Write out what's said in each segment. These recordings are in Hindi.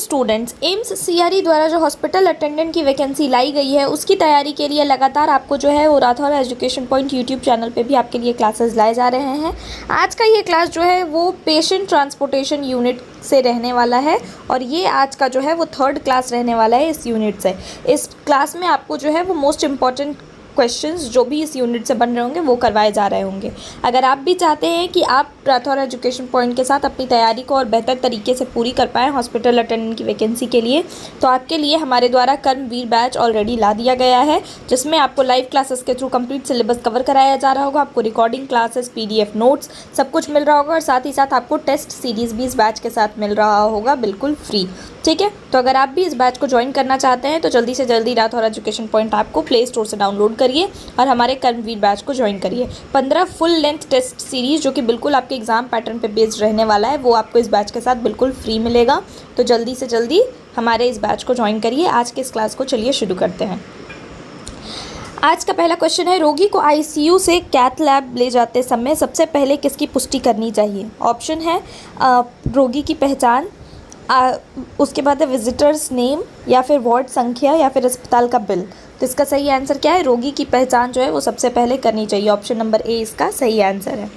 स्टूडेंट्स, एम्स सीआरई द्वारा जो हॉस्पिटल अटेंडेंट की वैकेंसी लाई गई है उसकी तैयारी के लिए लगातार आपको जो है वो Rathore education point YouTube channel पे भी आपके लिए क्लासेस लाए जा रहे हैं। आज का ये क्लास जो है वो पेशेंट ट्रांसपोर्टेशन यूनिट से रहने वाला है और ये आज का जो है वो 3rd क्लास रहने वाला है इस यूनिट से। इस क्लास में आपको जो है वो मोस्ट इम्पॉर्टेंट क्वेश्चंस जो भी इस यूनिट से बन रहे होंगे वो करवाए जा रहे होंगे। अगर आप भी चाहते हैं कि आप राठौर एजुकेशन पॉइंट के साथ अपनी तैयारी को और बेहतर तरीके से पूरी कर पाएँ हॉस्पिटल अटेंडेंट की वैकेंसी के लिए, तो आपके लिए हमारे द्वारा कर्मवीर बैच ऑलरेडी ला दिया गया है, जिसमें आपको लाइव क्लासेस के थ्रू कंप्लीट सिलेबस कवर कराया जा रहा होगा। आपको रिकॉर्डिंग क्लासेस, PDF नोट्स सब कुछ मिल रहा होगा और साथ ही साथ आपको टेस्ट सीरीज़ भी इस बैच के साथ मिल रहा होगा बिल्कुल फ्री। ठीक है, तो अगर आप भी इस बैच को ज्वाइन करना चाहते हैं तो जल्दी से जल्दी राठौर एजुकेशन पॉइंट ऐप को प्ले स्टोर से डाउनलोड करिए और हमारे कर्मवीर बैच को ज्वाइन करिए। 15 फुल लेंथ टेस्ट सीरीज़ जो कि बिल्कुल आपके एग्जाम पैटर्न पे बेस्ड रहने वाला है वो आपको इस बैच के साथ बिल्कुल फ्री मिलेगा। तो जल्दी से जल्दी हमारे इस बैच को ज्वाइन करिए। आज के इस क्लास को चलिए शुरू करते हैं। आज का पहला क्वेश्चन है, रोगी को ICU से कैथ लैब ले जाते समय सबसे पहले किसकी पुष्टि करनी चाहिए? ऑप्शन है रोगी की पहचान, उसके बाद है विजिटर्स नेम, या फिर वार्ड संख्या, या फिर अस्पताल का बिल। तो इसका सही आंसर क्या है? रोगी की पहचान जो है वो सबसे पहले करनी चाहिए। ऑप्शन नंबर ए इसका सही आंसर है।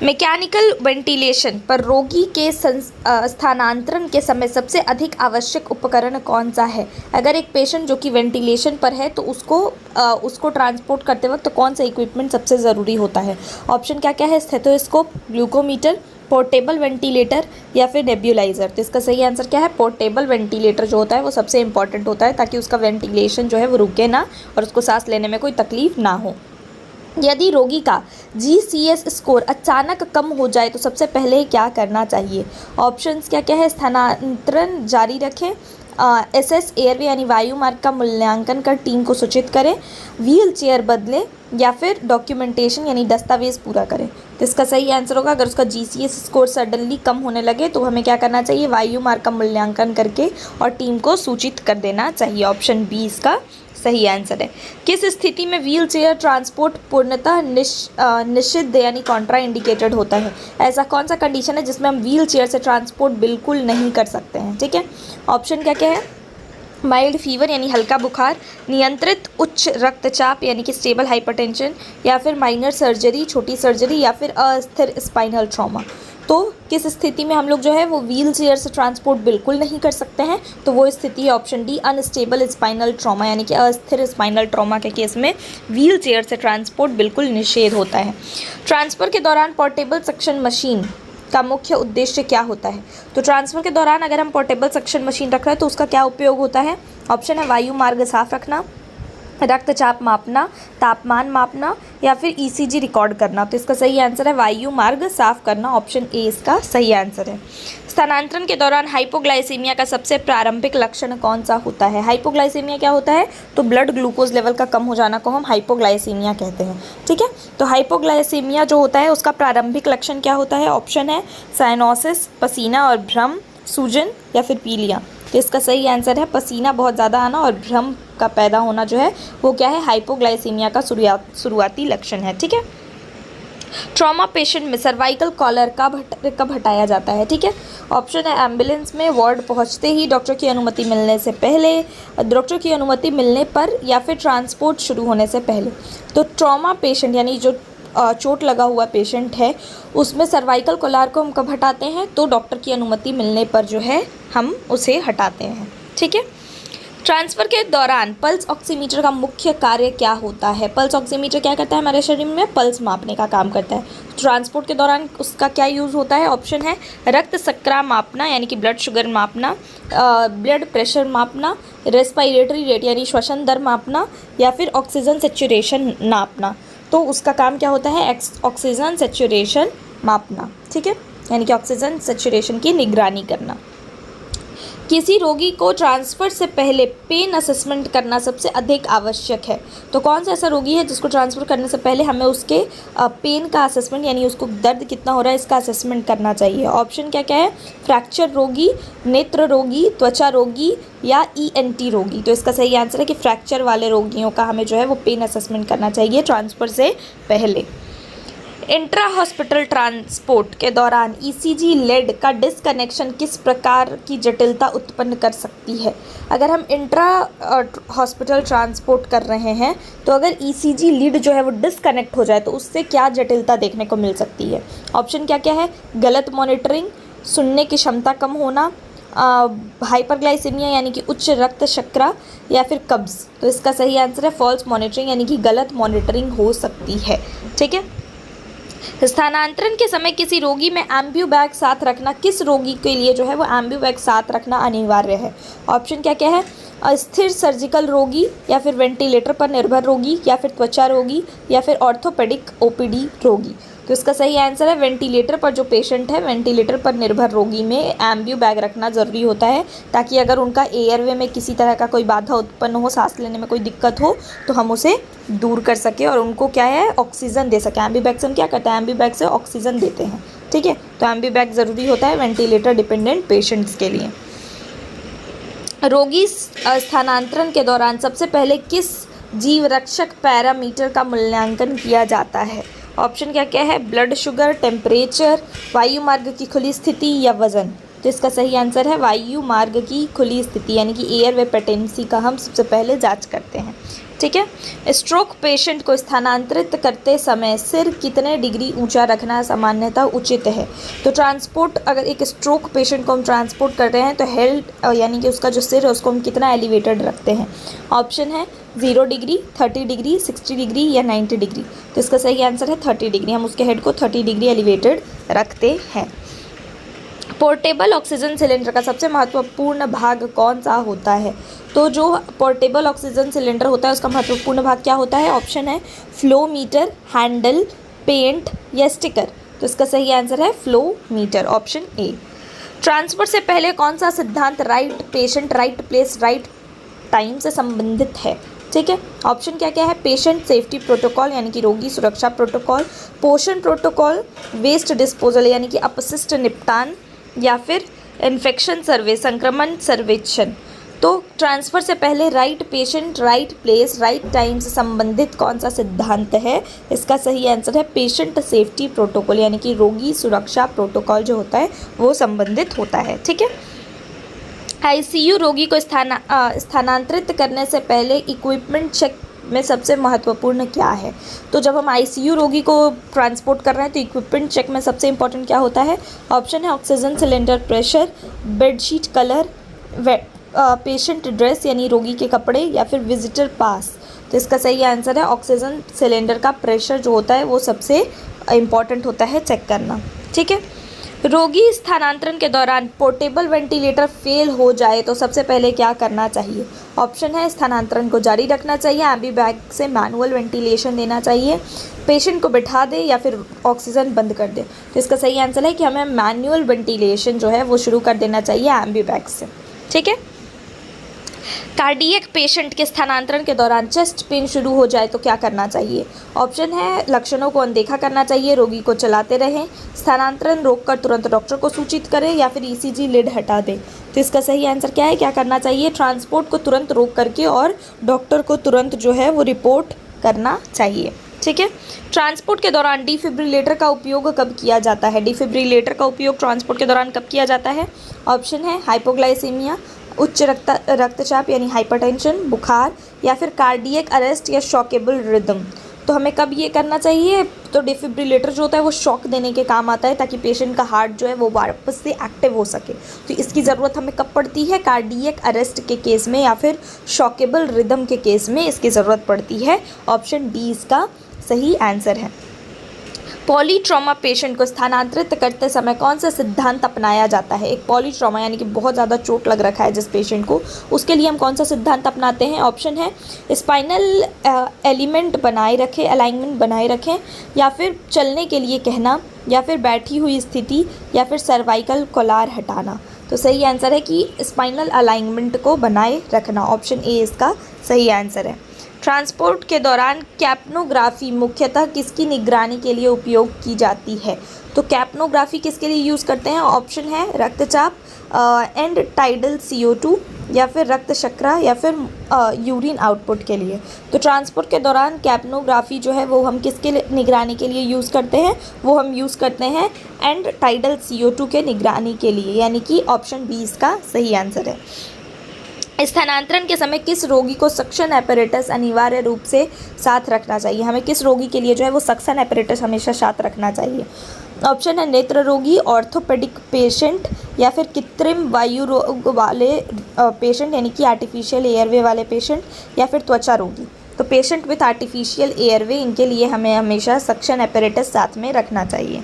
मैकेनिकल वेंटिलेशन पर रोगी के स्थानांतरण के समय सबसे अधिक आवश्यक उपकरण कौन सा है? अगर एक पेशेंट जो कि वेंटिलेशन पर है तो उसको ट्रांसपोर्ट करते वक्त तो कौन सा इक्विपमेंट सबसे ज़रूरी होता है? ऑप्शन क्या क्या है? स्टेथोस्कोप, ग्लूकोमीटर, पोर्टेबल वेंटिलेटर, या फिर नेब्यूलाइज़र। तो इसका सही आंसर क्या है? पोर्टेबल वेंटिलेटर जो होता है वो सबसे इंपॉर्टेंट होता है ताकि उसका वेंटिलेशन जो है वो रुके ना और उसको सांस लेने में कोई तकलीफ ना हो। यदि रोगी का GCS स्कोर अचानक कम हो जाए तो सबसे पहले क्या करना चाहिए? ऑप्शंस क्या क्या है? स्थानांतरण जारी रखें, SS एयरवे यानी वायु मार्ग का मूल्यांकन कर टीम को सूचित करें, व्हील चेयर बदलें, या फिर डॉक्यूमेंटेशन यानी दस्तावेज पूरा करें। तो इसका सही आंसर होगा, अगर उसका GCS स्कोर सडनली कम होने लगे तो हमें क्या करना चाहिए? वायु मार्ग का मूल्यांकन करके और टीम को सूचित कर देना चाहिए। ऑप्शन बी इसका सही आंसर है। किस स्थिति में व्हील चेयर ट्रांसपोर्ट पूर्णतः निषिद्ध यानी कॉन्ट्रा इंडिकेटेड होता है? ऐसा कौन सा कंडीशन है जिसमें हम व्हील चेयर से ट्रांसपोर्ट बिल्कुल नहीं कर सकते हैं? ठीक है, ऑप्शन क्या क्या है? माइल्ड फीवर यानी हल्का बुखार, नियंत्रित उच्च रक्तचाप यानी कि स्टेबल हाइपरटेंशन, या फिर माइनर सर्जरी छोटी सर्जरी, या फिर अस्थिर स्पाइनल ट्रॉमा। तो किस स्थिति में हम लोग जो है वो व्हील चेयर से ट्रांसपोर्ट बिल्कुल नहीं कर सकते हैं? तो वो स्थिति है option D, unstable spinal trauma यानी कि अस्थिर स्पाइनल ट्रॉमा के केस में व्हील चेयर से ट्रांसपोर्ट बिल्कुल निषेध होता है। ट्रांसफ़र के दौरान पोर्टेबल सक्शन मशीन का मुख्य उद्देश्य क्या होता है? तो ट्रांसफ़र के दौरान अगर हम पोर्टेबल सक्शन मशीन रख रहे हैं तो उसका क्या उपयोग होता है? ऑप्शन है वायु मार्ग साफ रखना, रक्तचाप मापना, तापमान मापना, या फिर ECG रिकॉर्ड करना। तो इसका सही आंसर है वायु मार्ग साफ करना। ऑप्शन ए इसका सही आंसर है। स्थानांतरण के दौरान हाइपोग्लाइसीमिया का सबसे प्रारंभिक लक्षण कौन सा होता है? हाइपोग्लाइसीमिया क्या होता है? तो ब्लड ग्लूकोज लेवल का कम हो जाना को हम हाइपोग्लाइसीमिया कहते हैं। ठीक है, तो हाइपोग्लाइसीमिया जो होता है उसका प्रारंभिक लक्षण क्या होता है? ऑप्शन है साइनोसिस, पसीना और भ्रम, सूजन, या फिर पीलिया। तो इसका सही आंसर है पसीना बहुत ज़्यादा आना और भ्रम का पैदा होना जो है वो क्या है? हाइपोग्लाइसीमिया का शुरुआती लक्षण है। ठीक है, ट्रॉमा पेशेंट में सर्वाइकल कॉलर कब हटाया जाता है? ठीक है, ऑप्शन है एम्बुलेंस में, वार्ड पहुंचते ही, डॉक्टर की अनुमति मिलने से पहले, डॉक्टर की अनुमति मिलने पर, या फिर ट्रांसपोर्ट शुरू होने से पहले। तो ट्रॉमा पेशेंट यानी जो चोट लगा हुआ पेशेंट है उसमें सर्वाइकल कॉलर को हम कब हटाते हैं? तो डॉक्टर की अनुमति मिलने पर जो है हम उसे हटाते हैं। ठीक है, ट्रांसफ़र के दौरान पल्स ऑक्सीमीटर का मुख्य कार्य क्या होता है? पल्स ऑक्सीमीटर क्या करता है? हमारे शरीर में पल्स मापने का काम करता है। ट्रांसपोर्ट के दौरान उसका क्या यूज़ होता है? ऑप्शन है रक्त शर्करा मापना यानी कि ब्लड शुगर मापना, ब्लड प्रेशर मापना, रेस्पिरेटरी रेट यानी श्वसन दर मापना, या फिर ऑक्सीजन सेचुरेशन नापना। तो उसका काम क्या होता है? ऑक्सीजन सेचुरेशन मापना। ठीक है, यानी कि ऑक्सीजन सेचुरेशन की निगरानी करना। किसी रोगी को ट्रांसफ़र से पहले पेन असेसमेंट करना सबसे अधिक आवश्यक है? तो कौन सा ऐसा रोगी है जिसको ट्रांसफ़र करने से पहले हमें उसके पेन का असेसमेंट यानी उसको दर्द कितना हो रहा है इसका असेसमेंट करना चाहिए? ऑप्शन क्या क्या है? फ्रैक्चर रोगी, नेत्र रोगी, त्वचा रोगी, या ENT रोगी। तो इसका सही आंसर है कि फ्रैक्चर वाले रोगियों का हमें जो है वो पेन असेसमेंट करना चाहिए ट्रांसफ़र से पहले। इंट्रा हॉस्पिटल ट्रांसपोर्ट के दौरान ईसीजी लेड का डिसकनेक्शन किस प्रकार की जटिलता उत्पन्न कर सकती है? अगर हम इंट्रा हॉस्पिटल ट्रांसपोर्ट कर रहे हैं तो अगर ईसीजी लीड जो है वो डिसकनेक्ट हो जाए तो उससे क्या जटिलता देखने को मिल सकती है? ऑप्शन क्या क्या है? गलत मॉनिटरिंग, सुनने की क्षमता कम होना, हाइपरग्लाइसीमिया यानी कि उच्च रक्त शर्करा, या फिर कब्ज। तो इसका सही आंसर है फॉल्स मॉनिटरिंग यानी कि गलत मॉनिटरिंग हो सकती है। ठीक है। स्थानांतरण के समय किसी रोगी में एम्ब्यू बैग साथ रखना किस रोगी के लिए जो है वो एम्ब्यू बैग साथ रखना अनिवार्य है? ऑप्शन क्या क्या है? अस्थिर सर्जिकल रोगी, या फिर वेंटिलेटर पर निर्भर रोगी, या फिर त्वचा रोगी, या फिर ऑर्थोपेडिक ओपीडी रोगी। तो इसका सही आंसर है वेंटिलेटर पर जो पेशेंट है, वेंटिलेटर पर निर्भर रोगी में एम्ब्यू बैग रखना ज़रूरी होता है, ताकि अगर उनका एयरवे में किसी तरह का कोई बाधा उत्पन्न हो, सांस लेने में कोई दिक्कत हो, तो हम उसे दूर कर सके और उनको क्या है ऑक्सीजन दे सके। एम्ब्यू बैग से हम क्या करते हैं? एम्ब्यू बैग से ऑक्सीजन देते हैं। ठीक है, तो एम्ब्यू बैग ज़रूरी होता है वेंटिलेटर डिपेंडेंट पेशेंट्स के लिए। रोगी स्थानांतरण के दौरान सबसे पहले किस जीव रक्षक पैरामीटर का मूल्यांकन किया जाता है? ऑप्शन क्या क्या है? ब्लड शुगर, टेम्परेचर, वायु मार्ग की खुली स्थिति, या वजन। तो इसका सही आंसर है वायु मार्ग की खुली स्थिति यानी कि एयरवे पेटेंसी का हम सबसे पहले जांच करते हैं। ठीक है। स्ट्रोक पेशेंट को स्थानांतरित करते समय सिर कितने डिग्री ऊंचा रखना सामान्यतः उचित है? तो ट्रांसपोर्ट, अगर एक स्ट्रोक पेशेंट को हम ट्रांसपोर्ट कर रहे हैं तो हेड यानी कि उसका जो सिर है उसको हम कितना एलिवेटेड रखते हैं? ऑप्शन है 0 डिग्री, 30 डिग्री, 60 डिग्री, या 90 डिग्री। तो इसका सही आंसर है 30 डिग्री। हम उसके हेड को 30 डिग्री एलिवेटेड रखते हैं। पोर्टेबल ऑक्सीजन सिलेंडर का सबसे महत्वपूर्ण भाग कौन सा होता है? तो जो पोर्टेबल ऑक्सीजन सिलेंडर होता है उसका महत्वपूर्ण भाग क्या होता है? ऑप्शन है फ्लो मीटर, हैंडल, पेंट, या स्टिकर। तो इसका सही आंसर है flow meter, option A. Transport से पहले कौन सा सिद्धांत right patient right place right time से संबंधित है? ठीक है। ऑप्शन क्या क्या है? पेशेंट सेफ्टी प्रोटोकॉल यानी कि रोगी सुरक्षा प्रोटोकॉल, पोषण प्रोटोकॉल, वेस्ट डिस्पोजल यानी कि अपशिष्ट निपटान, या फिर इन्फेक्शन सर्वे संक्रमण सर्वेक्षण। तो ट्रांसफ़र से पहले right patient right place right time से संबंधित कौन सा सिद्धांत है? इसका सही आंसर है पेशेंट सेफ्टी प्रोटोकॉल यानी कि रोगी सुरक्षा प्रोटोकॉल जो होता है वो संबंधित होता है। ठीक है। आईसीयू रोगी को स्थानांतरित करने से पहले इक्विपमेंट चेक में सबसे महत्वपूर्ण क्या है? तो जब हम आईसीयू रोगी को ट्रांसपोर्ट कर रहे हैं तो इक्विपमेंट चेक में सबसे इंपॉर्टेंट क्या होता है? ऑप्शन है oxygen cylinder pressure, bedsheet colour, patient dress यानी रोगी के कपड़े, या फिर विजिटर पास। तो इसका सही आंसर है ऑक्सीजन सिलेंडर का प्रेशर जो होता है वो सबसे इम्पॉर्टेंट होता है चेक करना। ठीक है। रोगी स्थानांतरण के दौरान पोर्टेबल वेंटिलेटर फेल हो जाए तो सबसे पहले क्या करना चाहिए? ऑप्शन है स्थानांतरण को जारी रखना चाहिए, एम्बी बैग से मैनुअल वेंटिलेशन देना चाहिए, पेशेंट को बिठा दे, या फिर ऑक्सीजन बंद कर दे। तो इसका सही आंसर है कि हमें मैनुअल वेंटिलेशन जो है वो शुरू कर देना चाहिए एम्बी बैग से। ठीक है। कार्डियक पेशेंट के स्थानांतरण के दौरान चेस्ट पेन शुरू हो जाए तो क्या करना चाहिए? ऑप्शन है लक्षणों को अनदेखा करना चाहिए, रोगी को चलाते रहें, स्थानांतरण रोककर तुरंत डॉक्टर को सूचित करें, या फिर ईसीजी लीड हटा दें। तो इसका सही आंसर क्या है? क्या करना चाहिए? ट्रांसपोर्ट को तुरंत रोक करके और डॉक्टर को तुरंत जो है वो रिपोर्ट करना चाहिए। ठीक है। ट्रांसपोर्ट के दौरान डिफिब्रिलेटर का उपयोग कब किया जाता है? डिफिब्रिलेटर का उपयोग ट्रांसपोर्ट के दौरान कब किया जाता है? ऑप्शन है हाइपोग्लाइसीमिया, उच्च रक्तचाप यानी हाइपरटेंशन, बुखार, या फिर कार्डियक अरेस्ट या शॉकेबल रिदम। तो हमें कब ये करना चाहिए? तो डिफिब्रिलेटर जो होता है वो शॉक देने के काम आता है ताकि पेशेंट का हार्ट जो है वो वापस से एक्टिव हो सके। तो इसकी ज़रूरत हमें कब पड़ती है? कार्डियक अरेस्ट के केस में या फिर शॉकेबल रिदम के केस में इसकी ज़रूरत पड़ती है। ऑप्शन डी इसका सही आंसर है। पॉलीट्रॉमा पेशेंट को स्थानांतरित करते समय कौन सा सिद्धांत अपनाया जाता है? एक पॉलीट्रॉमा यानी कि बहुत ज़्यादा चोट लग रखा है जिस पेशेंट को, उसके लिए हम कौन सा सिद्धांत अपनाते हैं? ऑप्शन है स्पाइनल एलिमेंट बनाए रखें, अलाइनमेंट बनाए रखें, या फिर चलने के लिए कहना, या फिर बैठी हुई स्थिति, या फिर सर्वाइकल कॉलर हटाना। तो सही आंसर है कि स्पाइनल अलाइनमेंट को बनाए रखना, ऑप्शन ए इसका सही आंसर है। ट्रांसपोर्ट के दौरान कैप्नोग्राफी मुख्यतः किसकी निगरानी के लिए उपयोग की जाती है? तो कैप्नोग्राफी किसके लिए यूज़ करते हैं? ऑप्शन है रक्तचाप, एंड टाइडल CO2, या फिर रक्त शर्करा, या फिर यूरिन आउटपुट के लिए। तो ट्रांसपोर्ट के दौरान कैप्नोग्राफी जो है वो हम किसके निगरानी के लिए यूज़ करते हैं? वो हम यूज़ करते हैं एंड टाइडल CO2 के निगरानी के लिए, यानी कि ऑप्शन बी इसका सही आंसर है। स्थानांतरण के समय किस रोगी को सक्शन एपरेटस अनिवार्य रूप से साथ रखना चाहिए? हमें किस रोगी के लिए जो है वो सक्शन एपरेटस हमेशा साथ रखना चाहिए? ऑप्शन है नेत्र रोगी, ऑर्थोपेडिक पेशेंट, या फिर कृत्रिम वायु रोग वाले पेशेंट यानी कि आर्टिफिशियल एयरवे वाले पेशेंट, या फिर त्वचा रोगी। तो पेशेंट विथ आर्टिफिशियल एयरवे, इनके लिए हमें हमेशा सक्शन एपरेटस साथ में रखना चाहिए।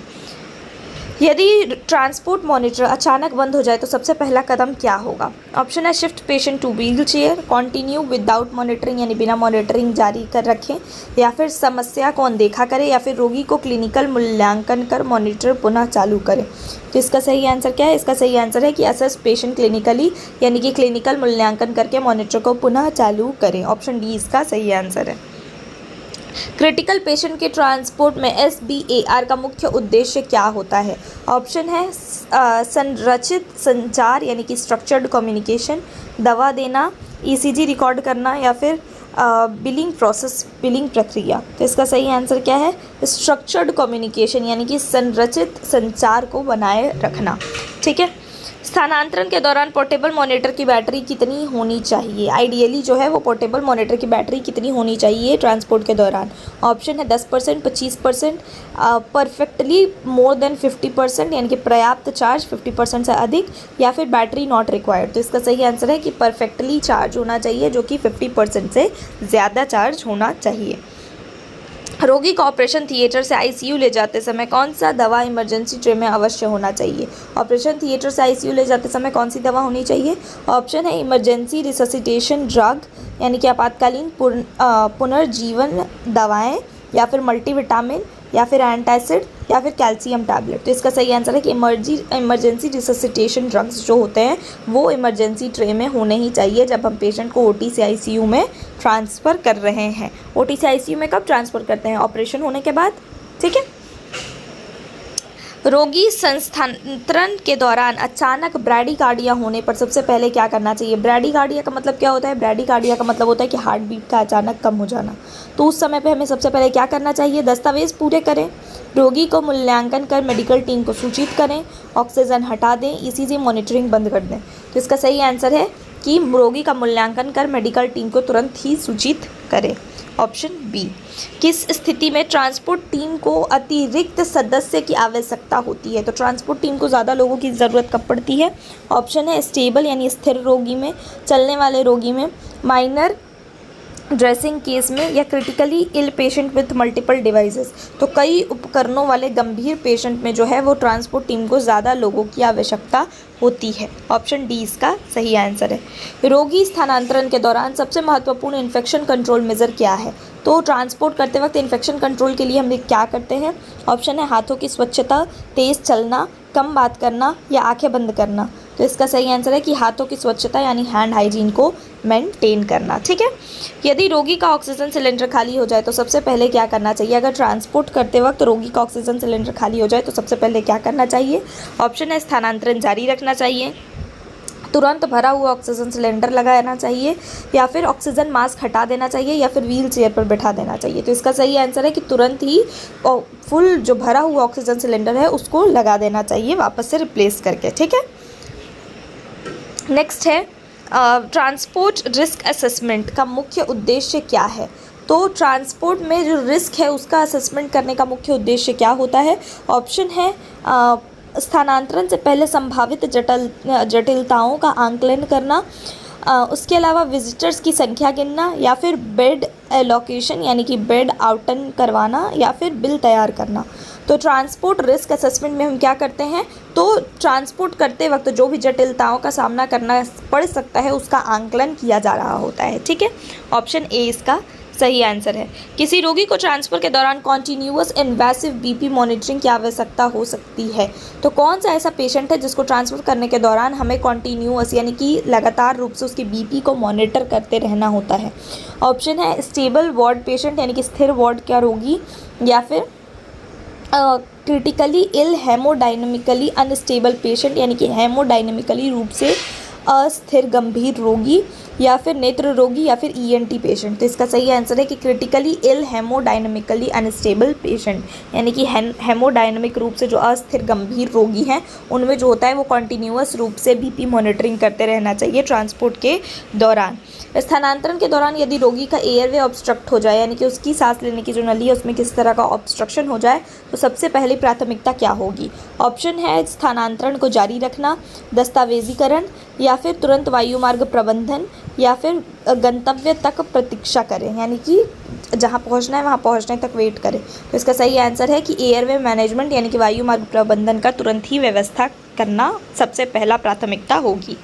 यदि ट्रांसपोर्ट मॉनिटर अचानक बंद हो जाए तो सबसे पहला कदम क्या होगा? ऑप्शन है shift patient two wheel chair, continue without monitoring यानी बिना मॉनिटरिंग जारी कर रखें, या फिर समस्या को अनदेखा करें, या फिर रोगी को क्लिनिकल मूल्यांकन कर मॉनिटर पुनः चालू करें। तो इसका सही आंसर क्या है? इसका सही आंसर है कि असेस पेशेंट क्लिनिकली, यानी कि क्लिनिकल मूल्यांकन करके मॉनिटर को पुनः चालू करें। ऑप्शन डी इसका सही आंसर है। क्रिटिकल पेशेंट के ट्रांसपोर्ट में SBAR का मुख्य उद्देश्य क्या होता है? ऑप्शन है संरचित संचार यानी कि स्ट्रक्चर्ड कम्युनिकेशन, दवा देना, ECG रिकॉर्ड करना, या फिर बिलिंग प्रोसेस, बिलिंग प्रक्रिया। तो इसका सही आंसर क्या है? स्ट्रक्चर्ड कम्युनिकेशन यानी कि संरचित संचार को बनाए रखना। ठीक है। स्थानांतरण के दौरान पोर्टेबल मॉनिटर की बैटरी कितनी होनी चाहिए? आइडियली जो है वो पोर्टेबल मॉनिटर की बैटरी कितनी होनी चाहिए ट्रांसपोर्ट के दौरान? ऑप्शन है 10%, 25%, परफेक्टली मोर देन 50% यानी कि पर्याप्त चार्ज 50% से अधिक, या फिर बैटरी नॉट रिक्वायर्ड। तो इसका सही आंसर है कि परफेक्टली चार्ज होना चाहिए, जो कि 50% से ज़्यादा चार्ज होना चाहिए। रोगी को ऑपरेशन थिएटर से ICU ले जाते समय कौन सा दवा इमरजेंसी ट्रे में अवश्य होना चाहिए? ऑपरेशन थिएटर से ICU ले जाते समय कौन सी दवा होनी चाहिए? ऑप्शन है इमरजेंसी रिससिटेशन ड्रग यानी कि आपातकालीन पुनर्जीवन दवाएं, या फिर मल्टीविटामिन, या फिर एंटासिड, या फिर कैल्शियम टैबलेट। तो इसका सही आंसर है कि इमरजेंसी रिससिटेशन ड्रग्स जो होते हैं वो इमरजेंसी ट्रे में होने ही चाहिए जब हम पेशेंट को OT से ICU में ट्रांसफ़र कर रहे हैं। OT से ICU में कब ट्रांसफ़र करते हैं? ऑपरेशन होने के बाद। ठीक है। रोगी संस्थानांतरण के दौरान अचानक ब्रैडीकार्डिया होने पर सबसे पहले क्या करना चाहिए? ब्रैडीकार्डिया का मतलब क्या होता है? ब्रैडीकार्डिया का मतलब होता है कि हार्ट बीट का अचानक कम हो जाना। तो उस समय पे हमें सबसे पहले क्या करना चाहिए? दस्तावेज़ पूरे करें, रोगी को मूल्यांकन कर मेडिकल टीम को सूचित करें, ऑक्सीजन हटा दें, ECG मॉनिटरिंग बंद कर दें। तो इसका सही आंसर है कि रोगी का मूल्यांकन कर मेडिकल टीम को तुरंत ही सूचित करें। Option B. किस स्थिति में ट्रांसपोर्ट टीम को अतिरिक्त सदस्य की आवश्यकता होती है? तो ट्रांसपोर्ट टीम को ज़्यादा लोगों की ज़रूरत कब पड़ती है? ऑप्शन है स्टेबल यानी स्थिर रोगी में, चलने वाले रोगी में, माइनर ड्रेसिंग केस में, या critically ill patient with multiple devices. तो कई उपकरणों वाले गंभीर पेशेंट में जो है वो ट्रांसपोर्ट टीम को ज़्यादा लोगों की आवश्यकता होती है। ऑप्शन डी इसका सही आंसर है। रोगी स्थानांतरण के दौरान सबसे महत्वपूर्ण इन्फेक्शन कंट्रोल मेजर क्या है? तो ट्रांसपोर्ट करते वक्त इन्फेक्शन कंट्रोल के लिए हम क्या करते हैं? ऑप्शन है हाथों की स्वच्छता, तेज़ चलना, कम बात करना, या आंखें बंद करना। तो इसका सही आंसर है कि हाथों की स्वच्छता यानी हैंड हाइजीन को मेंटेन करना। ठीक है। यदि रोगी का ऑक्सीजन सिलेंडर खाली हो जाए तो सबसे पहले क्या करना चाहिए? अगर ट्रांसपोर्ट करते वक्त रोगी का ऑक्सीजन सिलेंडर खाली हो जाए तो सबसे पहले क्या करना चाहिए? ऑप्शन है स्थानांतरण जारी रखना चाहिए, तुरंत भरा हुआ ऑक्सीजन सिलेंडर लगाना चाहिए, या फिर ऑक्सीजन मास्क हटा देना चाहिए, या फिर व्हील चेयर पर बैठा देना चाहिए। तो इसका सही आंसर है कि तुरंत ही फुल जो भरा हुआ ऑक्सीजन सिलेंडर है उसको लगा देना चाहिए वापस से रिप्लेस करके। ठीक है। नेक्स्ट है ट्रांसपोर्ट रिस्क असेसमेंट का मुख्य उद्देश्य क्या है? तो ट्रांसपोर्ट में जो रिस्क है उसका असेसमेंट करने का मुख्य उद्देश्य क्या होता है? ऑप्शन है स्थानांतरण से पहले संभावित जटिलताओं का आंकलन करना, उसके अलावा विजिटर्स की संख्या गिनना, या फिर बेड एलोकेशन यानी कि बेड आवंटन करवाना, या फिर बिल तैयार करना। तो ट्रांसपोर्ट रिस्क असेसमेंट में हम क्या करते हैं? तो ट्रांसपोर्ट करते वक्त जो भी जटिलताओं का सामना करना पड़ सकता है उसका आंकलन किया जा रहा होता है। ठीक है। ऑप्शन ए इसका सही आंसर है। किसी रोगी को ट्रांसफ़र के दौरान कॉन्टीन्यूअस इन्वेसिव बीपी मॉनिटरिंग की आवश्यकता हो सकती है। तो कौन सा ऐसा पेशेंट है जिसको ट्रांसफ़र करने के दौरान हमें कॉन्टीन्यूअस यानी कि लगातार रूप से उसकी बीपी को मॉनिटर करते रहना होता है? ऑप्शन है स्टेबल वार्ड पेशेंट यानी कि स्थिर वार्ड का रोगी, या फिर क्रिटिकली इल हेमोडाइनमिकली अनस्टेबल पेशेंट यानी कि हेमोडाइनमिकली रूप से अस्थिर गंभीर रोगी, या फिर नेत्र रोगी, या फिर ईएनटी पेशेंट। तो इसका सही आंसर है कि क्रिटिकली इल हेमोडाइनमिकली अनस्टेबल पेशेंट यानी कि हेमोडाइनमिक रूप से जो अस्थिर गंभीर रोगी हैं उनमें जो होता है वो कॉन्टीन्यूअस रूप से बीपी मॉनिटरिंग करते रहना चाहिए ट्रांसपोर्ट के दौरान। स्थानांतरण के दौरान यदि रोगी का एयरवे ऑब्स्ट्रक्ट हो जाए यानी कि उसकी सांस लेने की जो नली है उसमें किस तरह का ऑब्स्ट्रक्शन हो जाए तो सबसे पहली प्राथमिकता क्या होगी? ऑप्शन है स्थानांतरण को जारी रखना, दस्तावेजीकरण, या फिर तुरंत वायुमार्ग प्रबंधन, या फिर गंतव्य तक प्रतीक्षा करें यानी कि जहाँ पहुँचना है वहाँ पहुँचने तक वेट करें। तो इसका सही आंसर है कि एयरवे मैनेजमेंट यानी कि वायुमार्ग प्रबंधन का तुरंत ही व्यवस्था करना सबसे पहला प्राथमिकता होगी।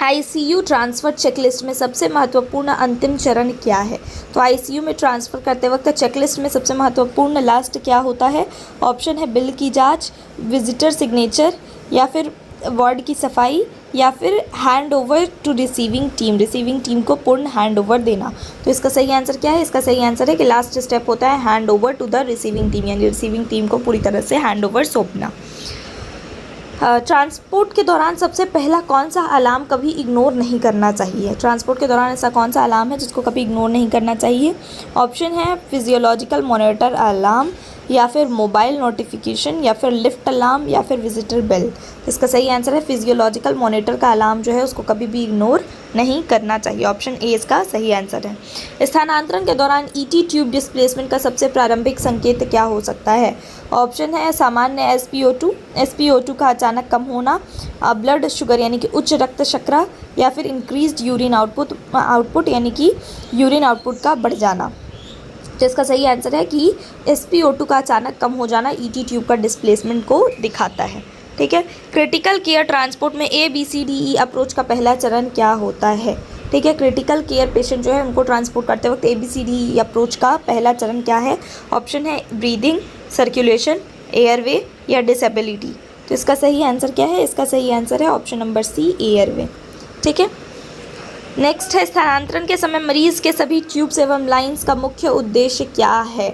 आईसीयू ट्रांसफ़र चेकलिस्ट में सबसे महत्वपूर्ण अंतिम चरण क्या है? तो आईसीयू में ट्रांसफ़र करते वक्त चेकलिस्ट में सबसे महत्वपूर्ण लास्ट क्या होता है? ऑप्शन है बिल की जांच, विजिटर सिग्नेचर, या फिर वार्ड की सफाई, या फिर hand over to receiving team को पूर्ण हैंड ओवर देना। तो इसका सही आंसर क्या है? इसका सही आंसर है कि लास्ट स्टेप होता है hand over to the receiving team यानी रिसीविंग टीम को पूरी तरह से हैंड ओवर सौंपना। ट्रांसपोर्ट के दौरान सबसे पहला कौन सा अलार्म कभी इग्नोर नहीं करना चाहिए? ट्रांसपोर्ट के दौरान ऐसा कौन सा अलार्म है जिसको कभी इग्नोर नहीं करना चाहिए? ऑप्शन है फिजियोलॉजिकल मॉनिटर अलार्म, या फिर मोबाइल नोटिफिकेशन, या फिर लिफ्ट अलार्म, या फिर विजिटर बेल। इसका सही आंसर है फिजियोलॉजिकल मॉनिटर का अलार्म जो है उसको कभी भी इग्नोर नहीं करना चाहिए। ऑप्शन ए इसका सही आंसर है। स्थानांतरण के दौरान ईटी ट्यूब डिस्प्लेसमेंट का सबसे प्रारंभिक संकेत क्या हो सकता है? ऑप्शन है सामान्य एसपीओ2 का अचानक कम होना, ब्लड शुगर यानी कि उच्च रक्त शर्करा, या फिर इंक्रीज्ड यूरिन आउटपुट यानी कि यूरिन आउटपुट का बढ़ जाना। तो इसका सही आंसर है कि SpO2 का अचानक कम हो जाना ईटी ट्यूब का डिस्प्लेसमेंट को दिखाता है। ठीक है। क्रिटिकल केयर ट्रांसपोर्ट में ABCDE अप्रोच का पहला चरण क्या होता है? ठीक है, क्रिटिकल केयर पेशेंट जो है उनको ट्रांसपोर्ट करते वक्त ABCDE अप्रोच का पहला चरण क्या है? ऑप्शन है ब्रीदिंग, सर्कुलेशन, एयरवे, या डिसेबिलिटी। तो इसका सही आंसर क्या है? इसका सही आंसर है ऑप्शन नंबर सी, एयरवे। ठीक है। नेक्स्ट है स्थानांतरण के समय मरीज़ के सभी ट्यूब्स एवं लाइंस का मुख्य उद्देश्य क्या है?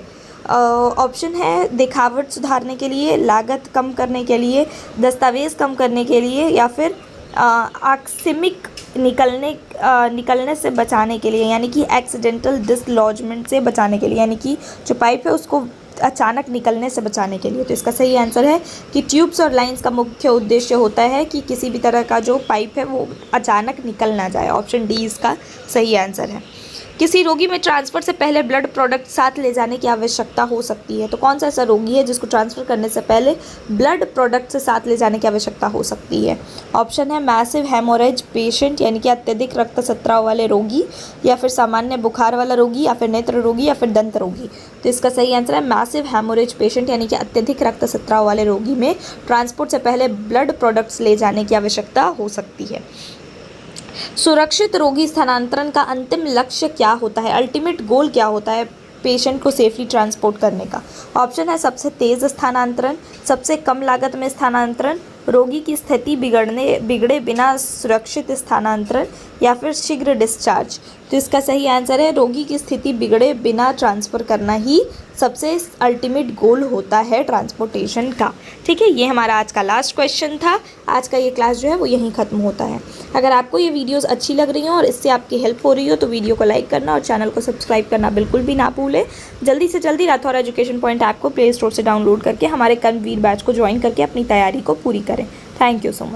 ऑप्शन है दिखावट सुधारने के लिए, लागत कम करने के लिए, दस्तावेज़ कम करने के लिए, या फिर आकस्मिक निकलने से बचाने के लिए यानी कि एक्सीडेंटल डिसलॉजमेंट से बचाने के लिए यानी कि जो पाइप है उसको अचानक निकलने से बचाने के लिए। तो इसका सही आंसर है कि ट्यूब्स और लाइंस का मुख्य उद्देश्य होता है कि किसी भी तरह का जो पाइप है वो अचानक निकल ना जाए। ऑप्शन डी इसका सही आंसर है। किसी रोगी में ट्रांसफ़र से पहले ब्लड प्रोडक्ट साथ ले जाने की आवश्यकता हो सकती है। तो कौन सा ऐसा रोगी है जिसको ट्रांसफ़र करने से पहले ब्लड प्रोडक्ट से साथ ले जाने की आवश्यकता हो सकती है? ऑप्शन है मैसिव हेमोरेज पेशेंट यानी कि अत्यधिक रक्तस्राव वाले रोगी, या फिर सामान्य बुखार वाला रोगी, या फिर नेत्र रोगी, या फिर दंत रोगी। तो इसका सही आंसर है मैसिव हेमोरेज पेशेंट यानी कि अत्यधिक रक्तस्राव वाले रोगी में ट्रांसपोर्ट से पहले ब्लड प्रोडक्ट्स ले जाने की आवश्यकता हो सकती है। सुरक्षित रोगी स्थानांतरण का अंतिम लक्ष्य क्या होता है? अल्टीमेट गोल क्या होता है पेशेंट को सेफली ट्रांसपोर्ट करने का? ऑप्शन है सबसे तेज़ स्थानांतरण, सबसे कम लागत में स्थानांतरण, रोगी की स्थिति बिगड़े बिना सुरक्षित स्थानांतरण, या फिर शीघ्र डिस्चार्ज। तो इसका सही आंसर है रोगी की स्थिति बिगड़े बिना ट्रांसफ़र करना ही सबसे अल्टीमेट गोल होता है ट्रांसपोर्टेशन का। ठीक है, ये हमारा आज का लास्ट क्वेश्चन था। आज का ये क्लास जो है वो यहीं ख़त्म होता है। अगर आपको ये वीडियोस अच्छी लग रही हो और इससे आपकी हेल्प हो रही हो तो वीडियो को लाइक करना और चैनल को सब्सक्राइब करना बिल्कुल भी ना भूलें। जल्दी से जल्दी राठौर एजुकेशन पॉइंट ऐप को प्ले स्टोर से डाउनलोड करके हमारे कर्मवीर बैच को ज्वाइन करके अपनी तैयारी को पूरी करें। Thank you so much.